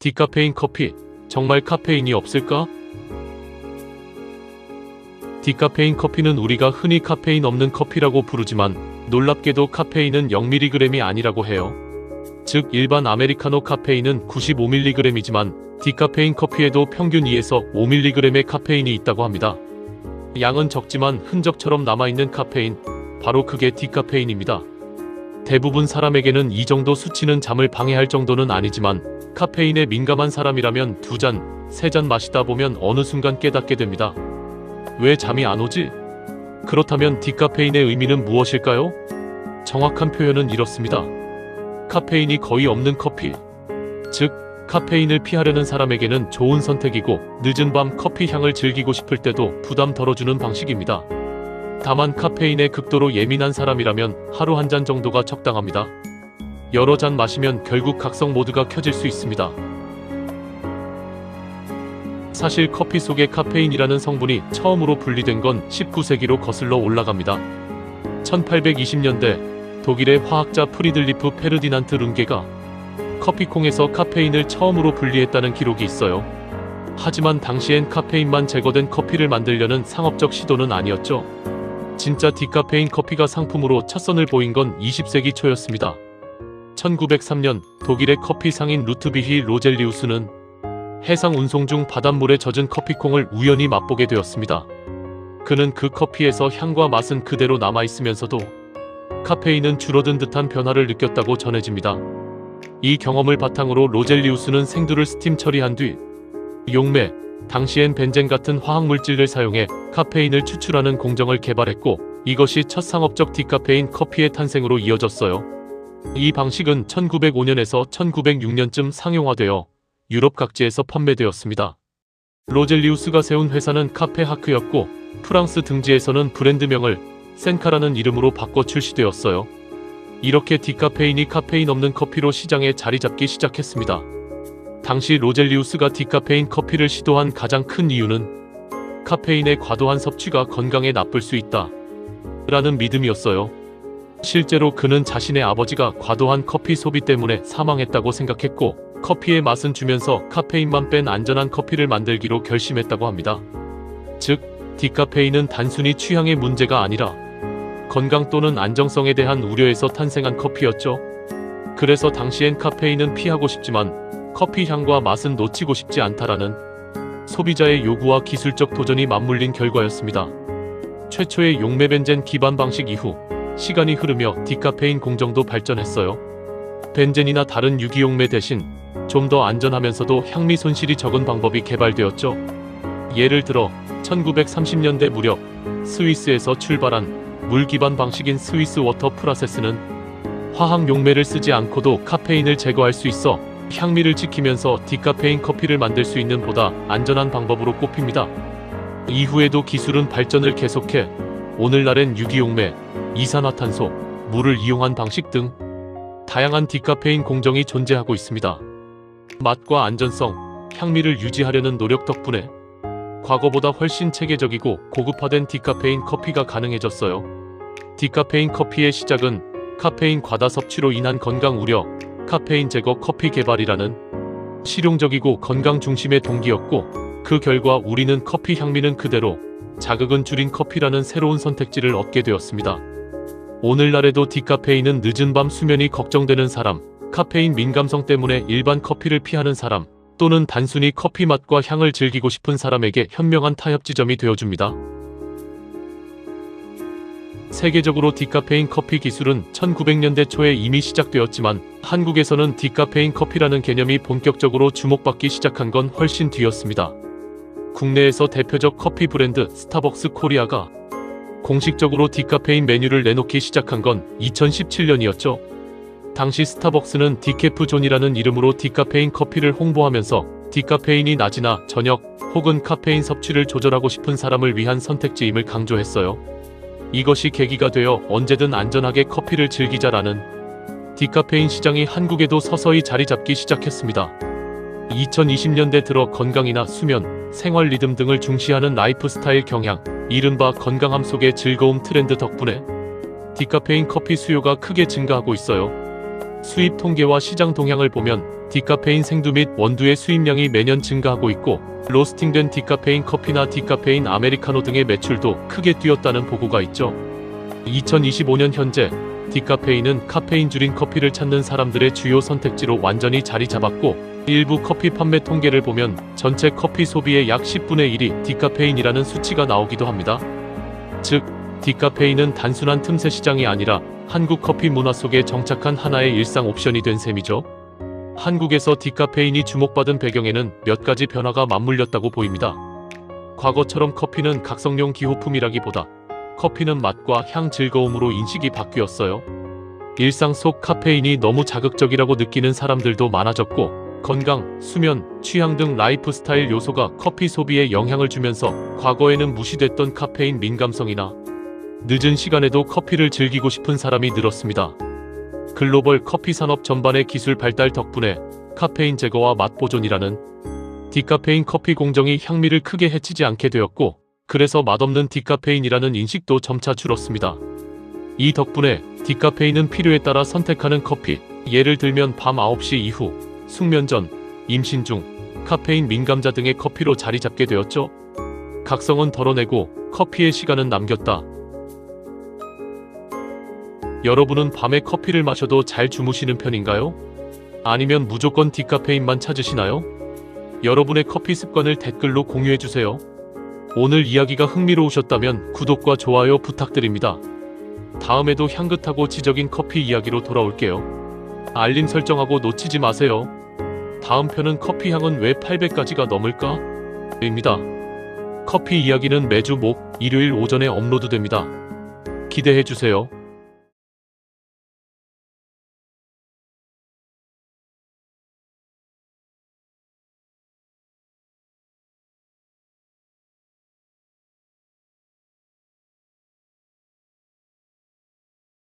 디카페인 커피, 정말 카페인이 없을까? 디카페인 커피는 우리가 흔히 카페인 없는 커피라고 부르지만 놀랍게도 카페인은 0mg이 아니라고 해요. 즉 일반 아메리카노 카페인은 95mg이지만 디카페인 커피에도 평균 2에서 5mg의 카페인이 있다고 합니다. 양은 적지만 흔적처럼 남아있는 카페인, 바로 그게 디카페인입니다. 대부분 사람에게는 이 정도 수치는 잠을 방해할 정도는 아니지만 카페인에 민감한 사람이라면 2잔, 3잔 마시다 보면 어느 순간 깨닫게 됩니다. 왜 잠이 안 오지? 그렇다면 디카페인의 의미는 무엇일까요? 정확한 표현은 이렇습니다. 카페인이 거의 없는 커피. 즉, 카페인을 피하려는 사람에게는 좋은 선택이고 늦은 밤 커피 향을 즐기고 싶을 때도 부담 덜어주는 방식입니다. 다만 카페인에 극도로 예민한 사람이라면 하루 한 잔 정도가 적당합니다. 여러 잔 마시면 결국 각성 모드가 켜질 수 있습니다. 사실 커피 속에 카페인이라는 성분이 처음으로 분리된 건 19세기로 거슬러 올라갑니다. 1820년대 독일의 화학자 프리들리프 페르디난트 룬게가 커피콩에서 카페인을 처음으로 분리했다는 기록이 있어요. 하지만 당시엔 카페인만 제거된 커피를 만들려는 상업적 시도는 아니었죠. 진짜 디카페인 커피가 상품으로 첫 선을 보인 건 20세기 초였습니다. 1903년 독일의 커피 상인 루트비히 로젤리우스는 해상 운송 중 바닷물에 젖은 커피콩을 우연히 맛보게 되었습니다. 그는 그 커피에서 향과 맛은 그대로 남아있으면서도 카페인은 줄어든 듯한 변화를 느꼈다고 전해집니다. 이 경험을 바탕으로 로젤리우스는 생두를 스팀 처리한 뒤 용매, 당시엔 벤젠 같은 화학물질을 사용해 카페인을 추출하는 공정을 개발했고 이것이 첫 상업적 디카페인 커피의 탄생으로 이어졌어요. 이 방식은 1905년에서 1906년쯤 상용화되어 유럽 각지에서 판매되었습니다. 로젤리우스가 세운 회사는 카페하크였고 프랑스 등지에서는 브랜드명을 센카라는 이름으로 바꿔 출시되었어요. 이렇게 디카페인이 카페인 없는 커피로 시장에 자리 잡기 시작했습니다. 당시 로젤리우스가 디카페인 커피를 시도한 가장 큰 이유는 카페인의 과도한 섭취가 건강에 나쁠 수 있다 라는 믿음이었어요. 실제로 그는 자신의 아버지가 과도한 커피 소비 때문에 사망했다고 생각했고 커피의 맛은 주면서 카페인만 뺀 안전한 커피를 만들기로 결심했다고 합니다. 즉, 디카페인은 단순히 취향의 문제가 아니라 건강 또는 안정성에 대한 우려에서 탄생한 커피였죠. 그래서 당시엔 카페인은 피하고 싶지만 커피 향과 맛은 놓치고 싶지 않다라는 소비자의 요구와 기술적 도전이 맞물린 결과였습니다. 최초의 용매 벤젠 기반 방식 이후 시간이 흐르며 디카페인 공정도 발전했어요. 벤젠이나 다른 유기용매 대신 좀 더 안전하면서도 향미 손실이 적은 방법이 개발되었죠. 예를 들어 1930년대 무렵 스위스에서 출발한 물 기반 방식인 스위스 워터 프라세스는 화학 용매를 쓰지 않고도 카페인을 제거할 수 있어 향미를 지키면서 디카페인 커피를 만들 수 있는 보다 안전한 방법으로 꼽힙니다. 이후에도 기술은 발전을 계속해 오늘날엔 유기용매, 이산화탄소, 물을 이용한 방식 등 다양한 디카페인 공정이 존재하고 있습니다. 맛과 안전성, 향미를 유지하려는 노력 덕분에 과거보다 훨씬 체계적이고 고급화된 디카페인 커피가 가능해졌어요. 디카페인 커피의 시작은 카페인 과다 섭취로 인한 건강 우려, 카페인 제거 커피 개발이라는 실용적이고 건강 중심의 동기였고 그 결과 우리는 커피 향미는 그대로, 자극은 줄인 커피라는 새로운 선택지를 얻게 되었습니다. 오늘날에도 디카페인은 늦은 밤 수면이 걱정되는 사람, 카페인 민감성 때문에 일반 커피를 피하는 사람, 또는 단순히 커피 맛과 향을 즐기고 싶은 사람에게 현명한 타협 지점이 되어줍니다. 세계적으로 디카페인 커피 기술은 1900년대 초에 이미 시작되었지만 한국에서는 디카페인 커피라는 개념이 본격적으로 주목받기 시작한 건 훨씬 뒤였습니다. 국내에서 대표적 커피 브랜드 스타벅스 코리아가 공식적으로 디카페인 메뉴를 내놓기 시작한 건 2017년이었죠. 당시 스타벅스는 디캐프 존이라는 이름으로 디카페인 커피를 홍보하면서 디카페인이 낮이나 저녁 혹은 카페인 섭취를 조절하고 싶은 사람을 위한 선택지임을 강조했어요. 이것이 계기가 되어 언제든 안전하게 커피를 즐기자라는 디카페인 시장이 한국에도 서서히 자리 잡기 시작했습니다. 2020년대 들어 건강이나 수면, 생활 리듬 등을 중시하는 라이프 스타일 경향, 이른바 건강함 속의 즐거움 트렌드 덕분에 디카페인 커피 수요가 크게 증가하고 있어요. 수입 통계와 시장 동향을 보면 디카페인 생두 및 원두의 수입량이 매년 증가하고 있고 로스팅된 디카페인 커피나 디카페인 아메리카노 등의 매출도 크게 뛰었다는 보고가 있죠. 2025년 현재 디카페인은 카페인 줄인 커피를 찾는 사람들의 주요 선택지로 완전히 자리 잡았고 일부 커피 판매 통계를 보면 전체 커피 소비의 약 10분의 1이 디카페인이라는 수치가 나오기도 합니다. 즉, 디카페인은 단순한 틈새 시장이 아니라 한국 커피 문화 속에 정착한 하나의 일상 옵션이 된 셈이죠. 한국에서 디카페인이 주목받은 배경에는 몇 가지 변화가 맞물렸다고 보입니다. 과거처럼 커피는 각성용 기호품이라기보다 커피는 맛과 향 즐거움으로 인식이 바뀌었어요. 일상 속 카페인이 너무 자극적이라고 느끼는 사람들도 많아졌고 건강, 수면, 취향 등 라이프 스타일 요소가 커피 소비에 영향을 주면서 과거에는 무시됐던 카페인 민감성이나 늦은 시간에도 커피를 즐기고 싶은 사람이 늘었습니다. 글로벌 커피 산업 전반의 기술 발달 덕분에 카페인 제거와 맛 보존이라는 디카페인 커피 공정이 향미를 크게 해치지 않게 되었고 그래서 맛없는 디카페인이라는 인식도 점차 줄었습니다. 이 덕분에 디카페인은 필요에 따라 선택하는 커피, 예를 들면 밤 9시 이후, 숙면 전, 임신 중, 카페인 민감자 등의 커피로 자리 잡게 되었죠. 각성은 덜어내고 커피의 시간은 남겼다. 여러분은 밤에 커피를 마셔도 잘 주무시는 편인가요? 아니면 무조건 디카페인만 찾으시나요? 여러분의 커피 습관을 댓글로 공유해주세요. 오늘 이야기가 흥미로우셨다면 구독과 좋아요 부탁드립니다. 다음에도 향긋하고 지적인 커피 이야기로 돌아올게요. 알림 설정하고 놓치지 마세요. 다음 편은 커피 향은 왜 800가지가 넘을까? 입니다. 커피 이야기는 매주 목, 일요일 오전에 업로드됩니다. 기대해주세요.